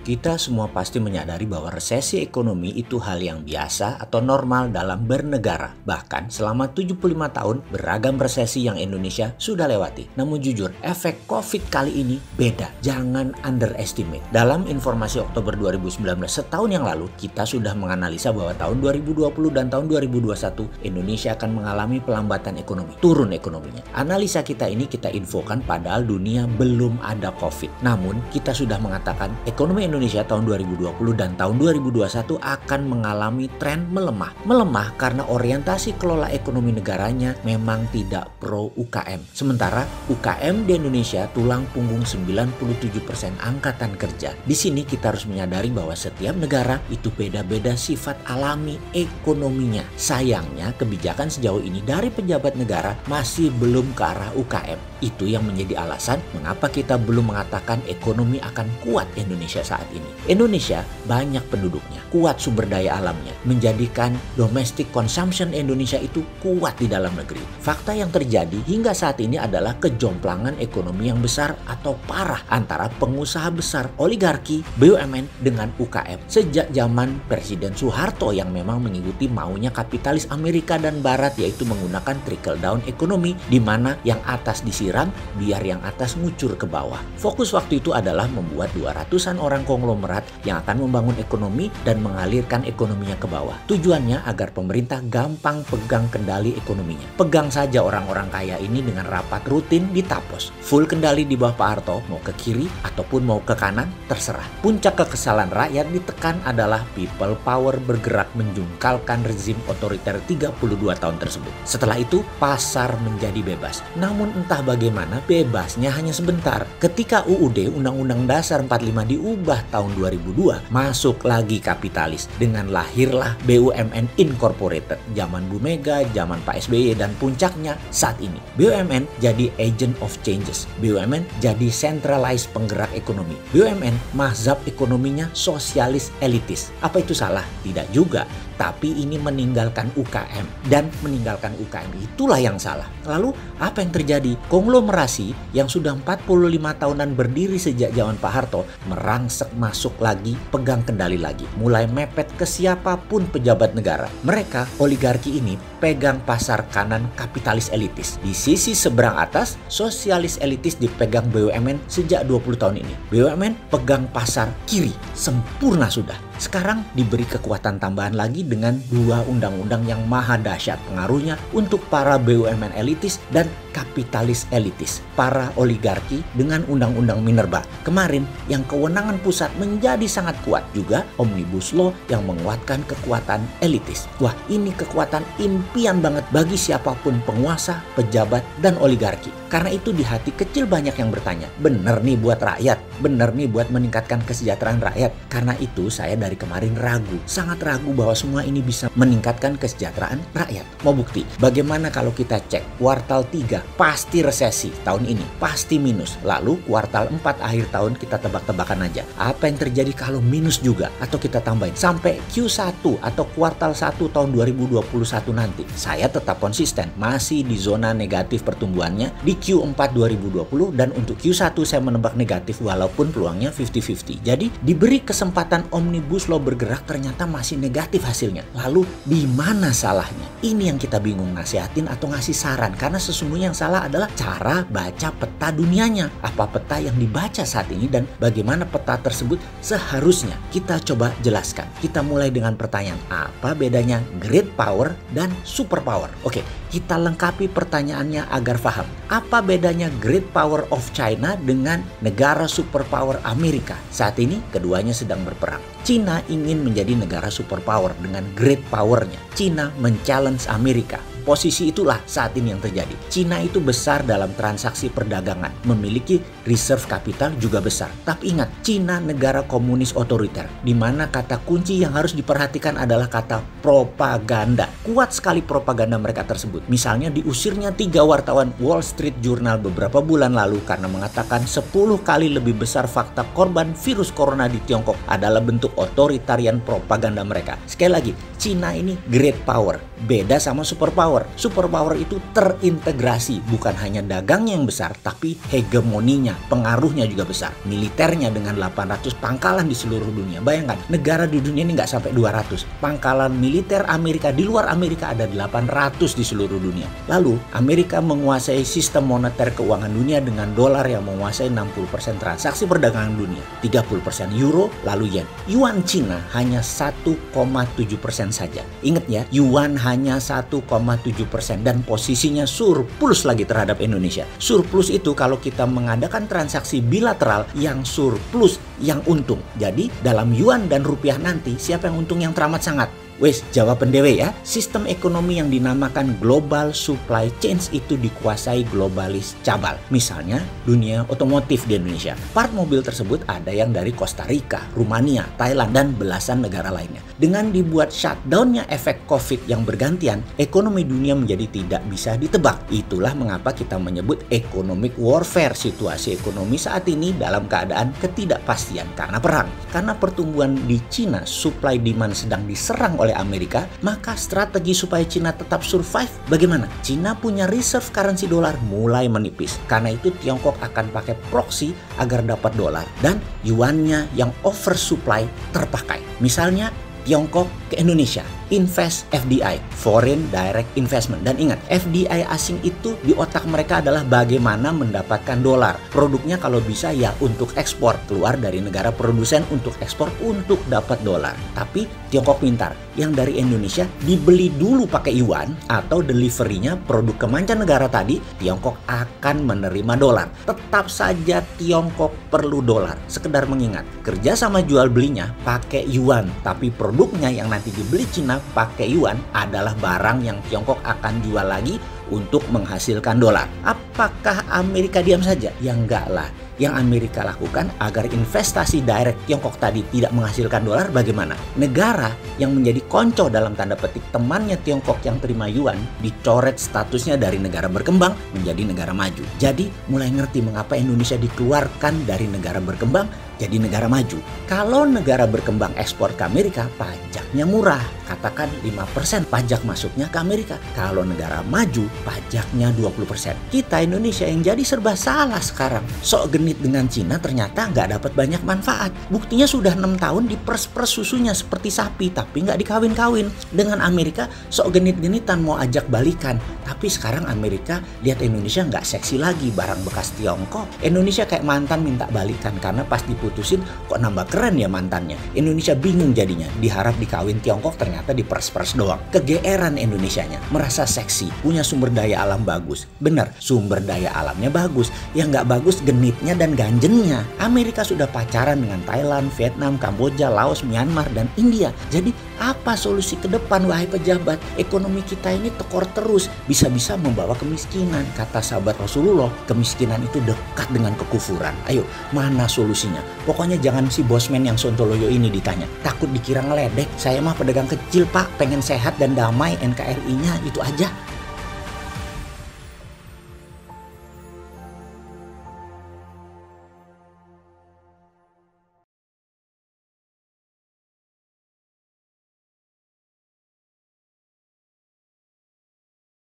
Kita semua pasti menyadari bahwa resesi ekonomi itu hal yang biasa atau normal dalam bernegara. Bahkan selama 75 tahun beragam resesi yang Indonesia sudah lewati. Namun jujur, efek COVID kali ini beda. Jangan underestimate. Dalam informasi Oktober 2019 setahun yang lalu, kita sudah menganalisa bahwa tahun 2020 dan tahun 2021 Indonesia akan mengalami pelambatan ekonomi. Turun ekonominya. Analisa kita ini kita infokan padahal dunia belum ada COVID. Namun kita sudah mengatakan ekonomi Indonesia tahun 2020 dan tahun 2021 akan mengalami tren melemah. Melemah karena orientasi kelola ekonomi negaranya memang tidak pro UKM. Sementara UKM di Indonesia tulang punggung 97% angkatan kerja. Di sini kita harus menyadari bahwa setiap negara itu beda-beda sifat alami ekonominya. Sayangnya kebijakan sejauh ini dari pejabat negara masih belum ke arah UKM. Itu yang menjadi alasan mengapa kita belum mengatakan ekonomi akan kuat Indonesia saat ini. Indonesia banyak penduduknya, kuat sumber daya alamnya, menjadikan domestic consumption Indonesia itu kuat di dalam negeri. Fakta yang terjadi hingga saat ini adalah kejomplangan ekonomi yang besar atau parah antara pengusaha besar oligarki BUMN dengan UKM. Sejak zaman Presiden Soeharto yang memang mengikuti maunya kapitalis Amerika dan Barat, yaitu menggunakan trickle down ekonomi di mana yang atas disiram biar yang atas ngucur ke bawah. Fokus waktu itu adalah membuat 200-an orang konglomerat yang akan membangun ekonomi dan mengalirkan ekonominya ke bawah. Tujuannya agar pemerintah gampang pegang kendali ekonominya. Pegang saja orang-orang kaya ini dengan rapat rutin di Tapos. Full kendali di bawah Pak Harto, mau ke kiri ataupun mau ke kanan, terserah. Puncak kekesalan rakyat ditekan adalah people power bergerak menjungkalkan rezim otoriter 32 tahun tersebut. Setelah itu, pasar menjadi bebas. Namun entah bagaimana, bebasnya hanya sebentar. Ketika UUD Undang-Undang Dasar 45 diubah tahun 2002, masuk lagi kapitalis. Dengan lahirlah BUMN Incorporated. Zaman Bu Mega, zaman Pak SBY, dan puncaknya saat ini. BUMN jadi agent of changes. BUMN jadi centralized penggerak ekonomi. BUMN mazhab ekonominya sosialis elitis. Apa itu salah? Tidak juga. Tapi ini meninggalkan UKM. Dan meninggalkan UKM itulah yang salah. Lalu apa yang terjadi? Konglomerasi yang sudah 45 tahunan berdiri sejak zaman Pak Harto merangsek masuk lagi, pegang kendali lagi. Mulai mepet ke siapapun pejabat negara. Mereka, oligarki ini, pegang pasar kanan kapitalis elitis. Di sisi seberang atas, sosialis elitis dipegang BUMN sejak 20 tahun ini. BUMN pegang pasar kiri. Sempurna sudah. Sekarang diberi kekuatan tambahan lagi dengan dua undang-undang yang maha dahsyat pengaruhnya untuk para BUMN elitis dan kapitalis elitis. Para oligarki dengan undang-undang Minerba. Kemarin yang kewenangan pusat menjadi sangat kuat. Juga Omnibus Law yang menguatkan kekuatan elitis. Wah, ini kekuatan impian banget bagi siapapun penguasa, pejabat, dan oligarki. Karena itu di hati kecil banyak yang bertanya, bener nih buat rakyat? Bener nih buat meningkatkan kesejahteraan rakyat? Karena itu saya dari kemarin ragu, sangat ragu bahwa semua ini bisa meningkatkan kesejahteraan rakyat. Mau bukti? Bagaimana kalau kita cek kuartal 3 pasti resesi tahun ini, pasti minus. Lalu kuartal 4 akhir tahun kita tebak-tebakan aja. Apa yang terjadi kalau minus juga? Atau kita tambahin sampai Q1 atau kuartal 1 tahun 2021 nanti. Saya tetap konsisten, masih di zona negatif pertumbuhannya di Q4 2020 dan untuk Q1 saya menebak negatif walaupun peluangnya 50-50. Jadi diberi kesempatan Omnibus Law bergerak ternyata masih negatif hasilnya. Lalu di mana salahnya? Ini yang kita bingung nasihatin atau ngasih saran karena sesungguhnya yang salah adalah cara baca peta dunianya. Apa peta yang dibaca saat ini dan bagaimana peta tersebut seharusnya kita coba jelaskan. Kita mulai dengan pertanyaan, apa bedanya great power dan super power? Oke, kita lengkapi pertanyaannya agar paham. Apa bedanya great power of China dengan negara superpower Amerika? Saat ini keduanya sedang berperang. China ingin menjadi negara superpower dengan great powernya. China men-challenge Amerika. Posisi itulah saat ini yang terjadi. Cina itu besar dalam transaksi perdagangan, memiliki reserve capital juga besar. Tapi ingat, Cina negara komunis otoriter, di mana kata kunci yang harus diperhatikan adalah kata propaganda. Kuat sekali propaganda mereka tersebut. Misalnya diusirnya 3 wartawan Wall Street Journal beberapa bulan lalu karena mengatakan 10 kali lebih besar fakta korban virus corona di Tiongkok adalah bentuk otoritarian propaganda mereka. Sekali lagi, Cina ini great power, beda sama super power. superpower. Superpower itu terintegrasi, bukan hanya dagangnya yang besar, tapi hegemoninya, pengaruhnya juga besar. Militernya dengan 800 pangkalan di seluruh dunia. Bayangkan, negara di dunia ini nggak sampai 200. Pangkalan militer Amerika di luar Amerika ada 800 di seluruh dunia. Lalu, Amerika menguasai sistem moneter keuangan dunia dengan dolar yang menguasai 60% transaksi perdagangan dunia, 30% euro, lalu yen. Yuan Cina hanya 1,7% saja. Ingat ya, yuan hanya 1,7% dan posisinya surplus lagi terhadap Indonesia. Surplus itu kalau kita mengadakan transaksi bilateral, yang surplus yang untung. Jadi dalam yuan dan rupiah nanti siapa yang untung yang teramat sangat? Wes, jawaban dewe ya. Sistem ekonomi yang dinamakan global supply chains itu dikuasai globalis cabal. Misalnya dunia otomotif di Indonesia. Part mobil tersebut ada yang dari Costa Rica, Rumania, Thailand, dan belasan negara lainnya. Dengan dibuat shutdown-nya efek COVID yang bergantian, ekonomi dunia menjadi tidak bisa ditebak. Itulah mengapa kita menyebut economic warfare. Situasi ekonomi saat ini dalam keadaan ketidakpastian karena perang. Karena pertumbuhan di Cina, supply demand sedang diserang oleh Amerika, maka strategi supaya Cina tetap survive bagaimana? Cina punya reserve currency dolar mulai menipis. Karena itu Tiongkok akan pakai proxy agar dapat dolar dan yuannya yang oversupply terpakai. Misalnya Tiongkok ke Indonesia, invest FDI, Foreign Direct Investment. Dan ingat, FDI asing itu di otak mereka adalah bagaimana mendapatkan dolar. Produknya kalau bisa ya untuk ekspor, keluar dari negara produsen untuk ekspor untuk dapat dolar. Tapi Tiongkok pintar, yang dari Indonesia dibeli dulu pakai yuan atau deliverynya produk ke mancanegara tadi, Tiongkok akan menerima dolar. Tetap saja Tiongkok perlu dolar. Sekedar mengingat, kerja sama jual belinya pakai yuan, tapi produknya yang nanti dibeli Cina pakai yuan adalah barang yang Tiongkok akan jual lagi untuk menghasilkan dolar. Apakah Amerika diam saja? Ya enggak lah. Yang Amerika lakukan agar investasi direct Tiongkok tadi tidak menghasilkan dolar bagaimana? Negara yang menjadi konco dalam tanda petik temannya Tiongkok yang terima yuan dicoret statusnya dari negara berkembang menjadi negara maju. Jadi mulai ngerti mengapa Indonesia dikeluarkan dari negara berkembang jadi negara maju. Kalau negara berkembang ekspor ke Amerika, pajaknya murah. Katakan 5% pajak masuknya ke Amerika. Kalau negara maju, pajaknya 20%. Kita Indonesia yang jadi serba salah sekarang. Sok genit dengan Cina ternyata nggak dapat banyak manfaat. Buktinya sudah 6 tahun diperes-peres susunya seperti sapi, tapi nggak dikawin-kawin. Dengan Amerika, sok genit-genitan mau ajak balikan. Tapi sekarang Amerika lihat Indonesia nggak seksi lagi, barang bekas Tiongkok. Indonesia kayak mantan minta balikan karena pas diputusin kok nambah keren ya mantannya. Indonesia bingung jadinya, diharap dikawin Tiongkok ternyata diperes-peres doang. Kegeeran Indonesianya, merasa seksi, punya sumber daya alam bagus. Bener, sumber daya alamnya bagus. Yang nggak bagus genitnya dan ganjennya. Amerika sudah pacaran dengan Thailand, Vietnam, Kamboja, Laos, Myanmar, dan India. Jadi apa solusi ke depan wahai pejabat? Ekonomi kita ini tekor terus, bisa-bisa membawa kemiskinan. Kata sahabat Rasulullah, kemiskinan itu dekat dengan kekufuran. Ayo, mana solusinya? Pokoknya jangan si bosman yang sontoloyo ini ditanya. Takut dikira ngeledek. Saya mah pedagang kecil pak, pengen sehat dan damai, NKRI-nya itu aja.